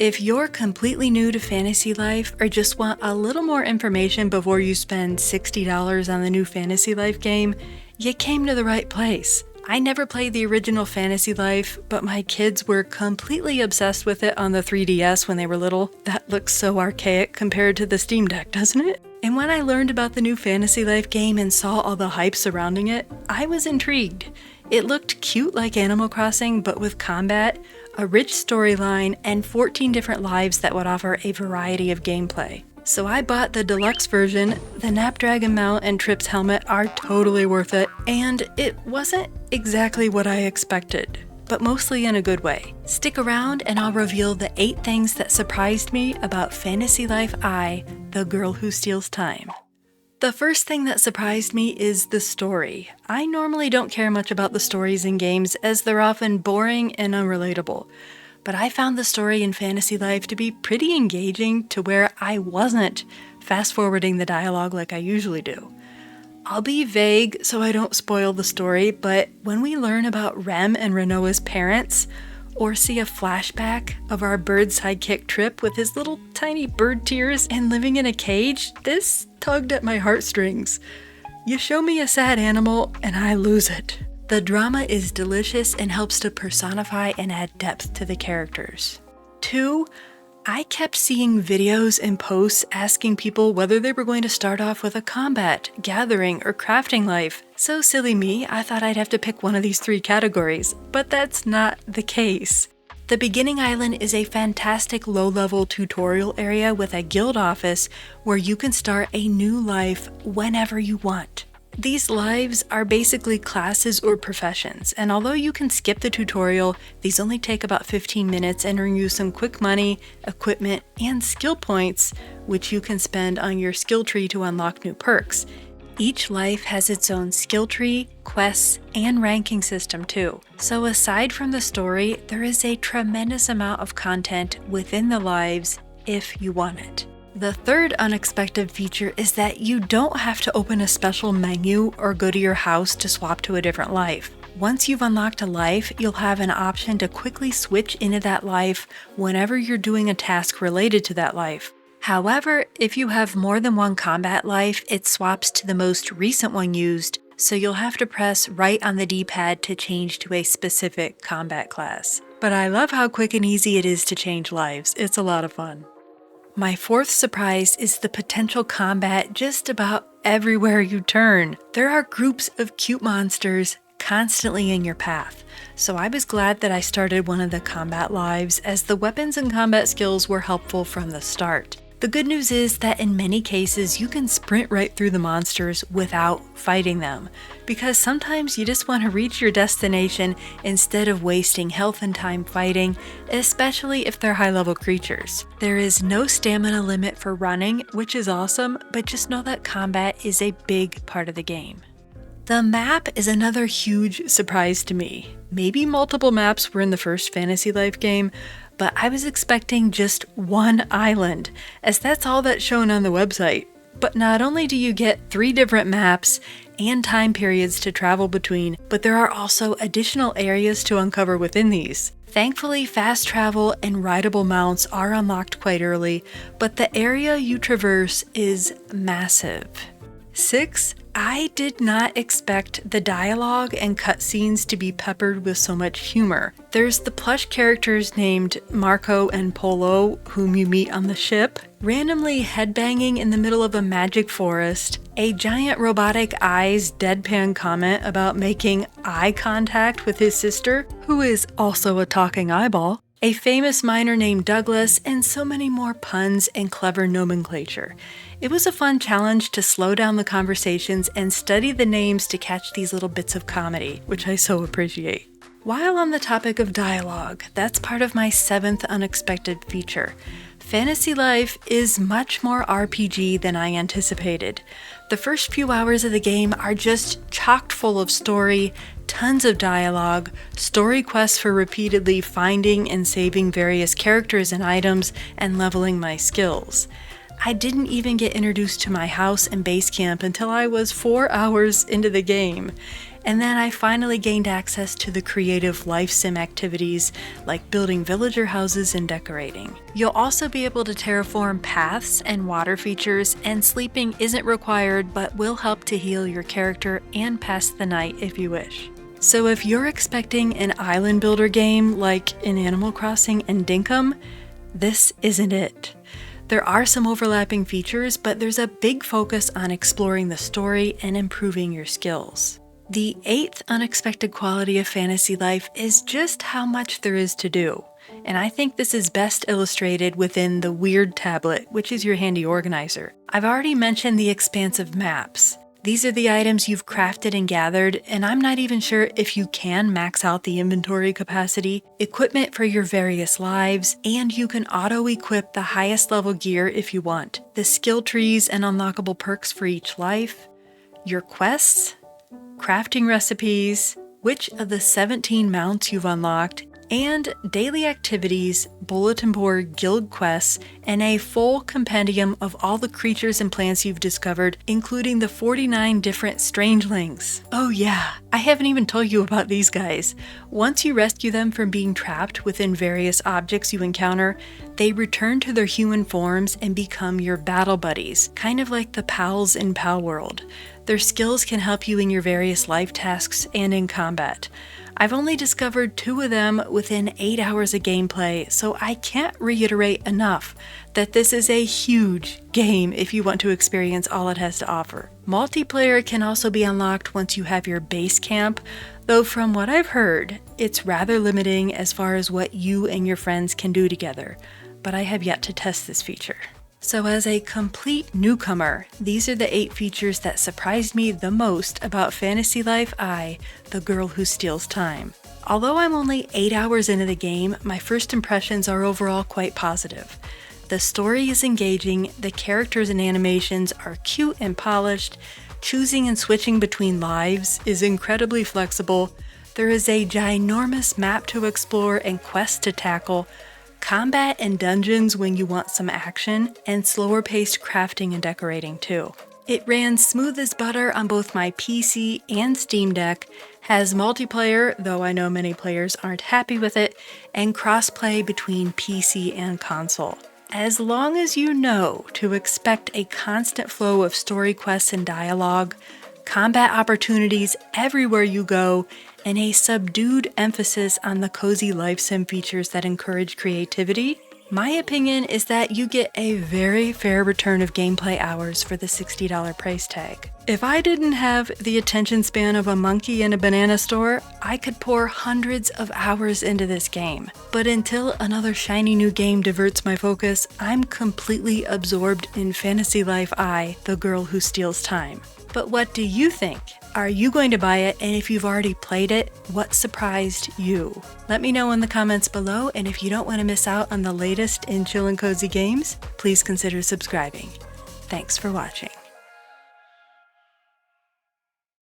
If you're completely new to Fantasy Life or just want a little more information before you spend $60 on the new Fantasy Life game, you came to the right place. I never played the original Fantasy Life, but my kids were completely obsessed with it on the 3DS when they were little. That looks so archaic compared to the Steam Deck, doesn't it? And when I learned about the new Fantasy Life game and saw all the hype surrounding it, I was intrigued. It looked cute like Animal Crossing, but with combat, a rich storyline, and 14 different lives that would offer a variety of gameplay. So I bought the deluxe version. The Snapdragon mount and Trips helmet are totally worth it, and it wasn't exactly what I expected, but mostly in a good way. Stick around and I'll reveal the 8 things that surprised me about Fantasy Life I, the girl who steals time. The first thing that surprised me is the story. I normally don't care much about the stories in games as they're often boring and unrelatable, but I found the story in Fantasy Life to be pretty engaging to where I wasn't fast-forwarding the dialogue like I usually do. I'll be vague so I don't spoil the story, but when we learn about Rem and Renoa's parents, or see a flashback of our bird sidekick Trip with his little tiny bird tears and living in a cage, this tugged at my heartstrings. You show me a sad animal and I lose it. The drama is delicious and helps to personify and add depth to the characters. 2. I kept seeing videos and posts asking people whether they were going to start off with a combat, gathering, or crafting life. So silly me, I thought I'd have to pick one of these 3 categories, but that's not the case. The beginning island is a fantastic low-level tutorial area with a guild office where you can start a new life whenever you want. These lives are basically classes or professions, and although you can skip the tutorial, these only take about 15 minutes and earn you some quick money, equipment, and skill points, which you can spend on your skill tree to unlock new perks. Each life has its own skill tree, quests, and ranking system too. So aside from the story, there is a tremendous amount of content within the lives if you want it. The third unexpected feature is that you don't have to open a special menu or go to your house to swap to a different life. Once you've unlocked a life, you'll have an option to quickly switch into that life whenever you're doing a task related to that life. However, if you have more than one combat life, it swaps to the most recent one used, so you'll have to press right on the D-pad to change to a specific combat class. But I love how quick and easy it is to change lives. It's a lot of fun. My 4th surprise is the potential combat just about everywhere you turn. There are groups of cute monsters constantly in your path, so I was glad that I started one of the combat lives as the weapons and combat skills were helpful from the start. The good news is that in many cases you can sprint right through the monsters without fighting them, because sometimes you just want to reach your destination instead of wasting health and time fighting, especially if they're high-level creatures. There is no stamina limit for running, which is awesome, but just know that combat is a big part of the game. The map is another huge surprise to me. Maybe multiple maps were in the first Fantasy Life game, but I was expecting just one island, as that's all that's shown on the website. But not only do you get 3 different maps and time periods to travel between, but there are also additional areas to uncover within these. Thankfully, fast travel and rideable mounts are unlocked quite early, but the area you traverse is massive. 6. I did not expect the dialogue and cutscenes to be peppered with so much humor. There's the plush characters named Marco and Polo, whom you meet on the ship, randomly headbanging in the middle of a magic forest, a giant robotic eyes deadpan comment about making eye contact with his sister, who is also a talking eyeball, a famous miner named Douglas, and so many more puns and clever nomenclature. It was a fun challenge to slow down the conversations and study the names to catch these little bits of comedy, which I so appreciate. While on the topic of dialogue, that's part of my 7th unexpected feature. Fantasy Life is much more RPG than I anticipated. The first few hours of the game are just chock full of story, tons of dialogue, story quests for repeatedly finding and saving various characters and items, and leveling my skills. I didn't even get introduced to my house and base camp until I was 4 hours into the game. And then I finally gained access to the creative life sim activities like building villager houses and decorating. You'll also be able to terraform paths and water features, and sleeping isn't required but will help to heal your character and pass the night if you wish. So if you're expecting an island builder game like in Animal Crossing and Dinkum, this isn't it. There are some overlapping features, but there's a big focus on exploring the story and improving your skills. The 8th unexpected quality of fantasy life is just how much there is to do, and I think this is best illustrated within the Weird tablet, which is your handy organizer. I've already mentioned the expansive maps. These are the items you've crafted and gathered, and I'm not even sure if you can max out the inventory capacity, equipment for your various lives, and you can auto-equip the highest level gear if you want, the skill trees and unlockable perks for each life, your quests, crafting recipes, which of the 17 mounts you've unlocked, and daily activities, bulletin board, guild quests, and a full compendium of all the creatures and plants you've discovered, including the 49 different strangelings. Oh yeah, I haven't even told you about these guys. Once you rescue them from being trapped within various objects you encounter, they return to their human forms and become your battle buddies, kind of like the pals in Pal World. Their skills can help you in your various life tasks and in combat. I've only discovered 2 of them within 8 hours of gameplay, so I can't reiterate enough that this is a huge game if you want to experience all it has to offer. Multiplayer can also be unlocked once you have your base camp, though from what I've heard, it's rather limiting as far as what you and your friends can do together, but I have yet to test this feature. So as a complete newcomer, these are the 8 features that surprised me the most about Fantasy Life I, the girl who steals time. Although I'm only 8 hours into the game, my first impressions are overall quite positive. The story is engaging, the characters and animations are cute and polished, choosing and switching between lives is incredibly flexible, there is a ginormous map to explore and quests to tackle, combat and dungeons when you want some action, and slower paced crafting and decorating too. It ran smooth as butter on both my PC and Steam Deck, has multiplayer, though I know many players aren't happy with it, and crossplay between PC and console. As long as you know to expect a constant flow of story quests and dialogue, combat opportunities everywhere you go, and a subdued emphasis on the cozy life sim features that encourage creativity, my opinion is that you get a very fair return of gameplay hours for the $60 price tag. If I didn't have the attention span of a monkey in a banana store, I could pour hundreds of hours into this game. But until another shiny new game diverts my focus, I'm completely absorbed in Fantasy Life I, the girl who steals time. But what do you think? Are you going to buy it? And if you've already played it, what surprised you? Let me know in the comments below, and if you don't want to miss out on the latest in chill and cozy games, please consider subscribing. Thanks for watching.